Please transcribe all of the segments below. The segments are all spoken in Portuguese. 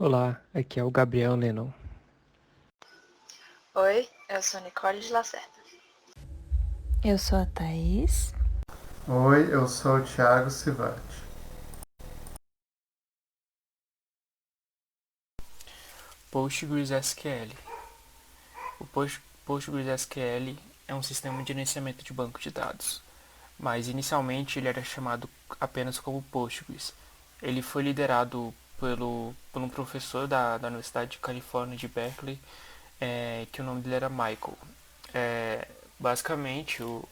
Olá, aqui é o Gabriel Lennon. Oi, eu sou Nicole de Lacerda. Eu sou a Thaís. Oi, eu sou o Thiago Civati. PostgreSQL. O PostgreSQL é um sistema de gerenciamento de banco de dados, mas inicialmente ele era chamado apenas como Postgres. Ele foi liderado por um professor da Universidade de Califórnia de Berkeley, que o nome dele era Michael. Basicamente, o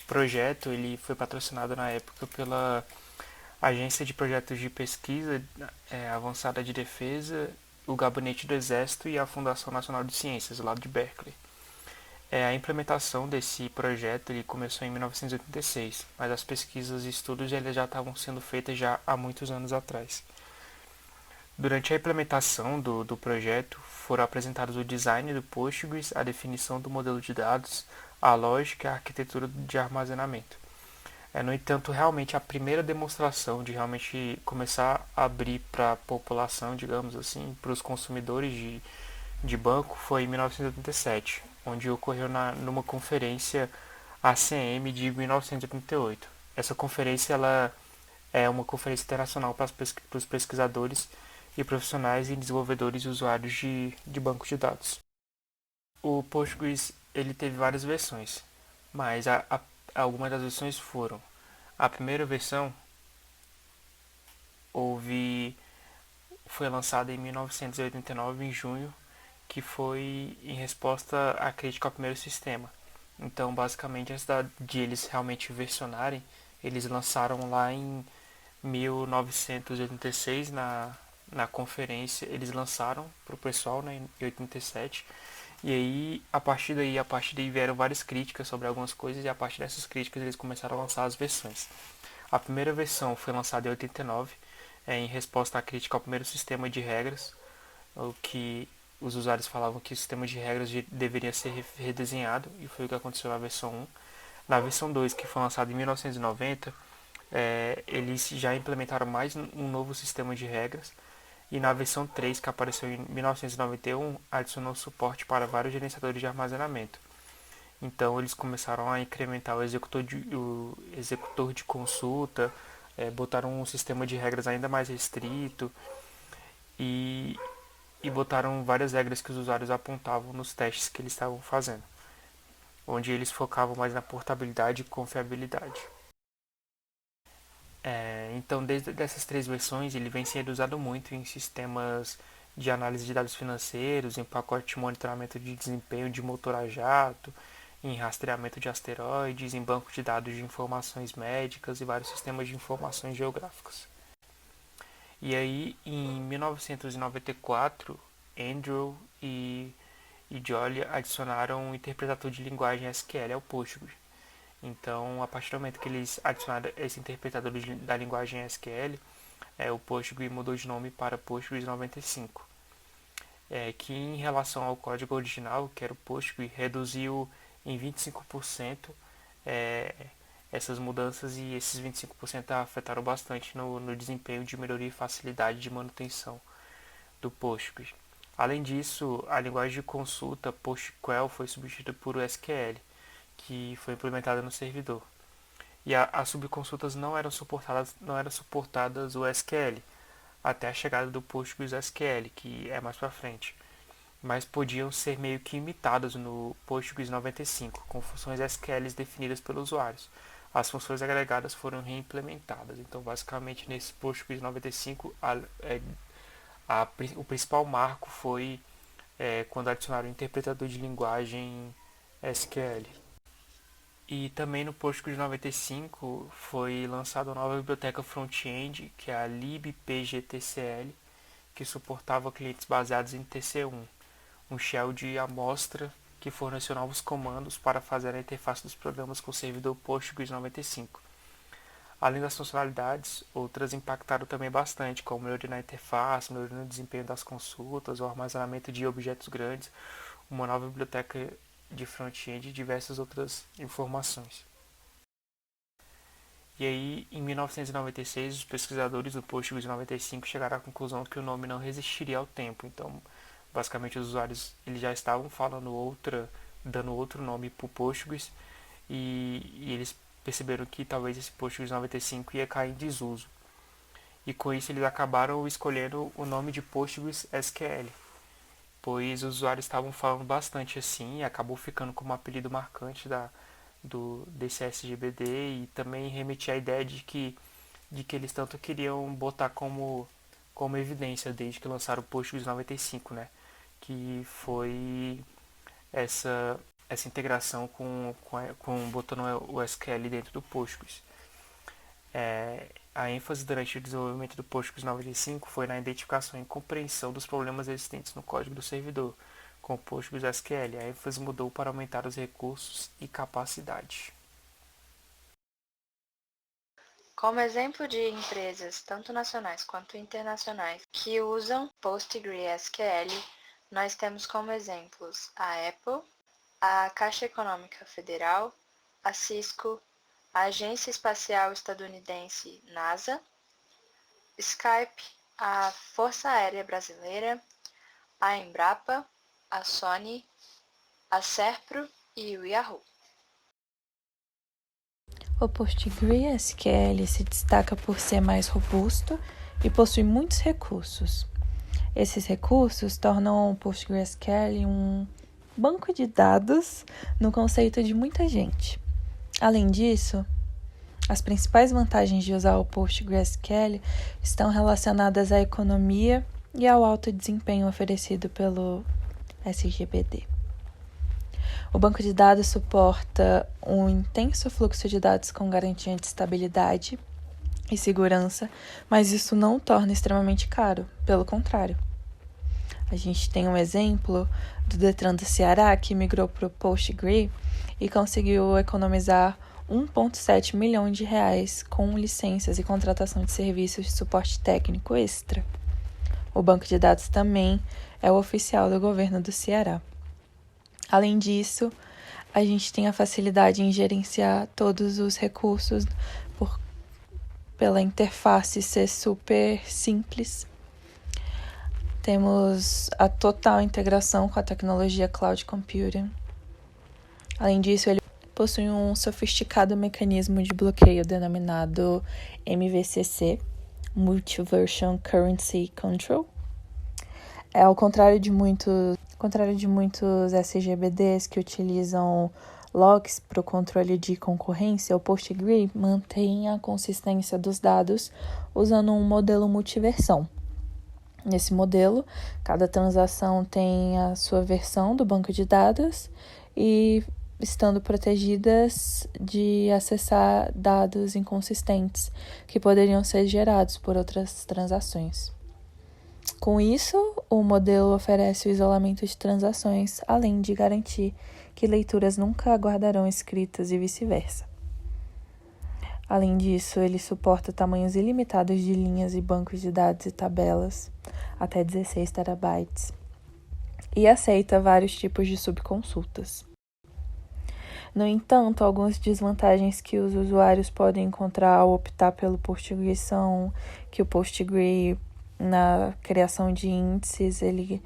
projeto ele foi patrocinado na época pela Agência de Projetos de Pesquisa Avançada de Defesa, o Gabinete do Exército e a Fundação Nacional de Ciências, lá de Berkeley. A implementação desse projeto ele começou em 1986, mas as pesquisas e estudos já estavam sendo feitas já há muitos anos atrás. Durante a implementação do projeto, foram apresentados o design do Postgres, a definição do modelo de dados, a lógica e a arquitetura de armazenamento. No entanto, realmente a primeira demonstração de realmente começar a abrir para a população, digamos assim, para os consumidores de banco foi em 1987, onde ocorreu numa conferência ACM de 1988. Essa conferência ela é uma conferência internacional para os pesquisadores e profissionais e desenvolvedores e usuários de banco de dados. O Postgres ele teve várias versões, mas algumas das versões foram a primeira versão houve foi lançada em 1989 em junho, que foi em resposta à crítica ao primeiro sistema. Então, basicamente, antes de eles realmente versionarem, eles lançaram lá em 1986 na conferência, eles lançaram para o pessoal, né, em 87. E aí, a partir daí vieram várias críticas sobre algumas coisas e a partir dessas críticas eles começaram a lançar as versões. A primeira versão foi lançada em 89, em resposta à crítica ao primeiro sistema de regras, o que os usuários falavam que o sistema de regras deveria ser redesenhado, e foi o que aconteceu na versão 1. Na versão 2, que foi lançada em 1990, eles já implementaram mais um novo sistema de regras, e na versão 3, que apareceu em 1991, adicionou suporte para vários gerenciadores de armazenamento. Então eles começaram a incrementar o executor de consulta, botaram um sistema de regras ainda mais restrito e, e botaram várias regras que os usuários apontavam nos testes que eles estavam fazendo, onde eles focavam mais na portabilidade e confiabilidade. Então, desde essas três versões, ele vem sendo usado muito em sistemas de análise de dados financeiros, em pacote de monitoramento de desempenho de motor a jato, em rastreamento de asteroides, em banco de dados de informações médicas e vários sistemas de informações geográficas. E aí, em 1994, Andrew e Jolie adicionaram um interpretador de linguagem SQL ao Postgres. Então, a partir do momento que eles adicionaram esse interpretador da linguagem SQL, o Postgres mudou de nome para Postgres 95. Que em relação ao código original, que era o Postgres, reduziu em 25% essas mudanças, e esses 25% afetaram bastante no desempenho de melhoria e facilidade de manutenção do Postgres. Além disso, a linguagem de consulta PostgreSQL foi substituída por SQL, que foi implementada no servidor. E as subconsultas não eram suportadas o SQL, até a chegada do PostgreSQL, que é mais para frente, mas podiam ser meio que imitadas no Postgres 95, com funções SQL definidas pelos usuários. As funções agregadas foram reimplementadas. Então, basicamente, nesse Postgres 95, o principal marco foi quando adicionaram o interpretador de linguagem SQL. E também no Postgres 95 foi lançada uma nova biblioteca front-end, que é a libpgtcl, que suportava clientes baseados em TC1, um shell de amostra que forneceu novos comandos para fazer a interface dos programas com o servidor Postgres 95. Além das funcionalidades, outras impactaram também bastante, como melhoria na interface, melhoria no desempenho das consultas, o armazenamento de objetos grandes, uma nova biblioteca de front-end e diversas outras informações. E aí, em 1996, os pesquisadores do Postgres 95 chegaram à conclusão que o nome não resistiria ao tempo. Então, basicamente, os usuários eles já estavam dando outro nome para o Postgres e eles perceberam que talvez esse Postgres 95 ia cair em desuso. E com isso eles acabaram escolhendo o nome de Postgres SQL, pois os usuários estavam falando bastante assim e acabou ficando como apelido marcante desse SGBD e também remetia à ideia de que eles tanto queriam botar como evidência desde que lançaram o Postgres 95, né? Que foi essa integração com botando o SQL dentro do Postgres. A ênfase durante o desenvolvimento do Postgres 95 foi na identificação e compreensão dos problemas existentes no código do servidor. Com o Postgres SQL, a ênfase mudou para aumentar os recursos e capacidade. Como exemplo de empresas, tanto nacionais quanto internacionais, que usam PostgreSQL, nós temos como exemplos a Apple, a Caixa Econômica Federal, a Cisco, a Agência Espacial Estadunidense NASA, Skype, a Força Aérea Brasileira, a Embrapa, a Sony, a Serpro e o Yahoo. O PostgreSQL se destaca por ser mais robusto e possui muitos recursos. Esses recursos tornam o PostgreSQL um banco de dados no conceito de muita gente. Além disso, as principais vantagens de usar o PostgreSQL estão relacionadas à economia e ao alto desempenho oferecido pelo SGBD. O banco de dados suporta um intenso fluxo de dados com garantia de estabilidade e segurança, mas isso não o torna extremamente caro, pelo contrário. A gente tem um exemplo do Detran do Ceará que migrou para o Postgre e conseguiu economizar 1,7 milhão de reais com licenças e contratação de serviços de suporte técnico extra. O banco de dados também é o oficial do governo do Ceará. Além disso, a gente tem a facilidade em gerenciar todos os recursos pela interface ser super simples. Temos a total integração com a tecnologia Cloud Computing. Além disso, ele possui um sofisticado mecanismo de bloqueio denominado MVCC, Multi-Version Currency Control. Ao contrário de muitos SGBDs que utilizam logs para o controle de concorrência, o Postgre mantém a consistência dos dados usando um modelo multiversão. Nesse modelo, cada transação tem a sua versão do banco de dados e estando protegidas de acessar dados inconsistentes que poderiam ser gerados por outras transações. Com isso, o modelo oferece o isolamento de transações, além de garantir que leituras nunca guardarão escritas e vice-versa. Além disso, ele suporta tamanhos ilimitados de linhas e bancos de dados e tabelas, até 16 terabytes, e aceita vários tipos de subconsultas. No entanto, algumas desvantagens que os usuários podem encontrar ao optar pelo Postgre são que o Postgre, na criação de índices, ele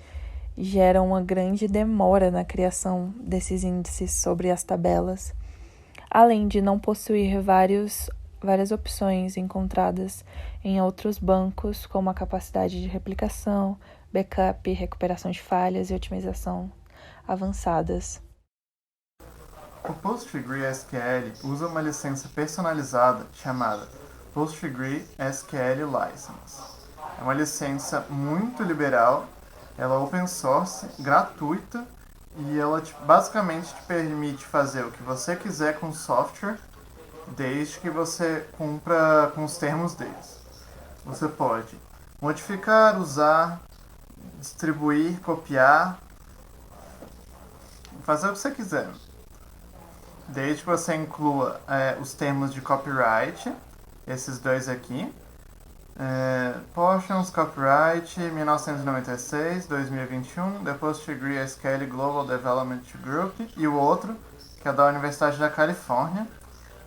gera uma grande demora na criação desses índices sobre as tabelas, além de não possuir várias opções encontradas em outros bancos, como a capacidade de replicação, backup, recuperação de falhas e otimização avançadas. O PostgreSQL usa uma licença personalizada chamada PostgreSQL License. É uma licença muito liberal, ela é open source, gratuita, e ela basicamente te permite fazer o que você quiser com o software, desde que você cumpra com os termos deles. Você pode modificar, usar, distribuir, copiar, fazer o que você quiser, desde que você inclua os termos de copyright, esses dois aqui, Portions Copyright 1996-2021, The PostgreSQL Global Development Group, e o outro, que é da Universidade da Califórnia,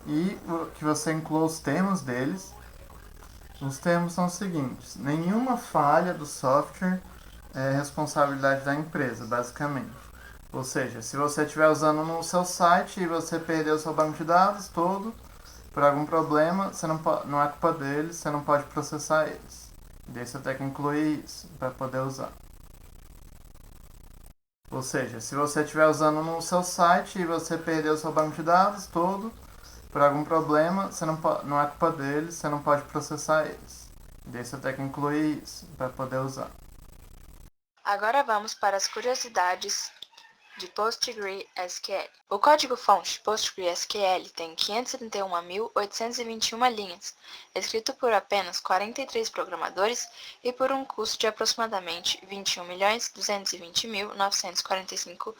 e que você inclua os termos deles. Os termos são os seguintes: nenhuma falha do software é responsabilidade da empresa, basicamente. Ou seja, se você estiver usando no seu site e você perdeu seu banco de dados todo, por algum problema, você não é culpa deles, você não pode processar eles. Daí você tem que incluir isso para poder usar. Ou seja, se você estiver usando no seu site e você perdeu seu banco de dados todo, por algum problema, você não é culpa deles, você não pode processar eles. Daí você tem que incluir isso para poder usar. Agora vamos para as curiosidades de PostgreSQL. O código-fonte PostgreSQL tem 571.821 linhas, escrito por apenas 43 programadores e por um custo de aproximadamente $21.220.945.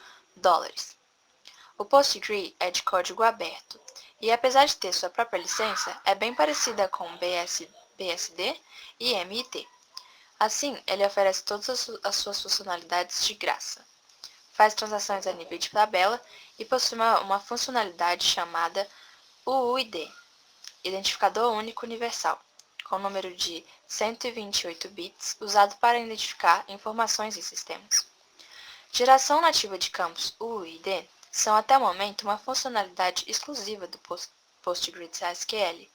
O Postgre é de código aberto e, apesar de ter sua própria licença, é bem parecida com BSD e MIT. Assim, ele oferece todas as suas funcionalidades de graça. Faz transações a nível de tabela e possui uma funcionalidade chamada UUID, Identificador Único Universal, com número de 128 bits usado para identificar informações em sistemas. Geração nativa de campos UUID são até o momento uma funcionalidade exclusiva do PostgreSQL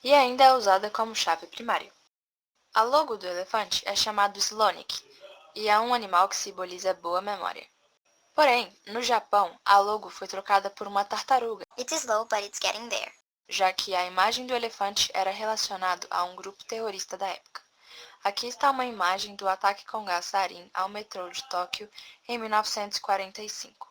e ainda é usada como chave primária. A logo do elefante é chamado Slonic e é um animal que simboliza boa memória. Porém, no Japão, a logo foi trocada por uma tartaruga. It's slow, but it's getting there. Já que a imagem do elefante era relacionado a um grupo terrorista da época. Aqui está uma imagem do ataque com gás sarin ao metrô de Tóquio em 1945.